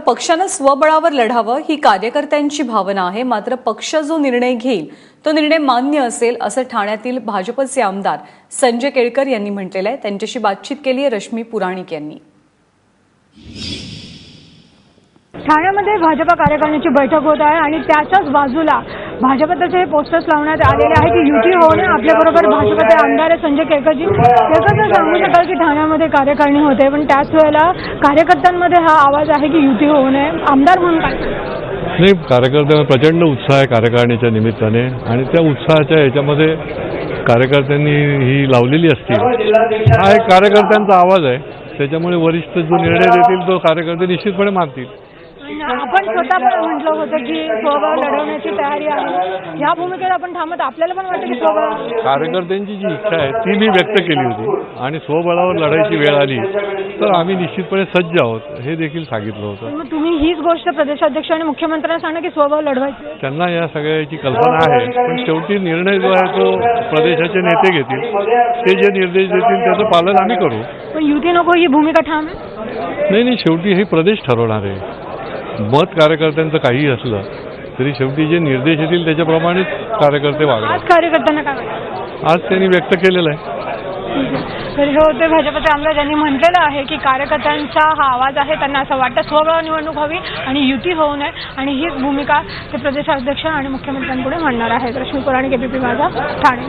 पक्षानं स्वबळावर लढावं ही कार्यकर्त्यांची भावना आहे, मात्र पक्ष जो निर्णय घेईल तो निर्णय मान्य असेल असं ठाण्यातील भाजपचे आमदार संजय केळकर यांनी म्हटलेलं आहे। त्यांच्याशी बातचीत केली आहे रश्मी पुराणिक यांनी। ठाण्यामध्ये भाजपा कार्यकारिणीची बैठक होत आहे आणि त्याच्याच बाजूला भाजपचे पोस्टर्स लावण्यात आलेले आहे की युती होणे। आपल्याबरोबर भाजपचे आमदार आहे संजय केळकरजी। केळकर सांगू शकाल की ठाण्यामध्ये कार्यकारिणी होते, पण त्याच वेळेला कार्यकर्त्यांमध्ये हा आवाज आहे की युती होऊ नये, आमदार म्हणून काय? नाही, कार्यकर्त्यांना प्रचंड उत्साह आहे कार्यकारिणीच्या निमित्ताने आणि त्या उत्साहाच्या ह्याच्यामध्ये कार्यकर्त्यांनी ही लावलेली असतील। हा एक कार्यकर्त्यांचा आवाज आहे, त्याच्यामुळे वरिष्ठ जो निर्णय देतील तो कार्यकर्ते निश्चितपणे मानतील। आपण स्वतः पण म्हटलं होतं की स्वबळ लढवण्याची तयारी आहे, या भूमिकेत आपण थांबत आपल्याला पण वाटतं की स्वबळ कार्यकर्त्यांची जी इच्छा आहे ती मी व्यक्त केली होती आणि स्वबळावर लढायची वेळ आली तर आम्ही निश्चितपणे सज्ज आहोत हे देखील सांगितलं होतं। मग तुम्ही हीच गोष्ट प्रदेशाध्यक्ष आणि मुख्यमंत्र्यांना सांगा की स्वबळ लढवायचं। त्यांना या सगळ्याची कल्पना आहे, पण शेवटी निर्णय जो आहे तो प्रदेशाचे नेते घेतील, ते जे निर्देश देतील त्याचं पालन आम्ही करू। पण युती नको ही भूमिका ठाम आहे? नाही, शेवटी हे प्रदेश ठरवणार आहे। मत कार्यकर्त्यांचं काही असलं तरी शेवटी जे निर्देश येतील त्याच्याप्रमाणेच कार्यकर्ते वागणार। आज कार्यकर्त्यांना काय वाटतं? आज त्यांनी व्यक्त केलेलं आहे। तर हे होते भाजपचे आमदार ज्यांनी म्हटलेलं आहे की कार्यकर्त्यांचा हा आवाज आहे, त्यांना असं वाटतं स्वबळ निवडणूक हवी आणि युती होऊ नये आणि हीच भूमिका ते प्रदेशाध्यक्ष आणि मुख्यमंत्र्यांपुढे मांडणार आहेत। रश्मी पुराणिक, ABP माझा, ठाणे।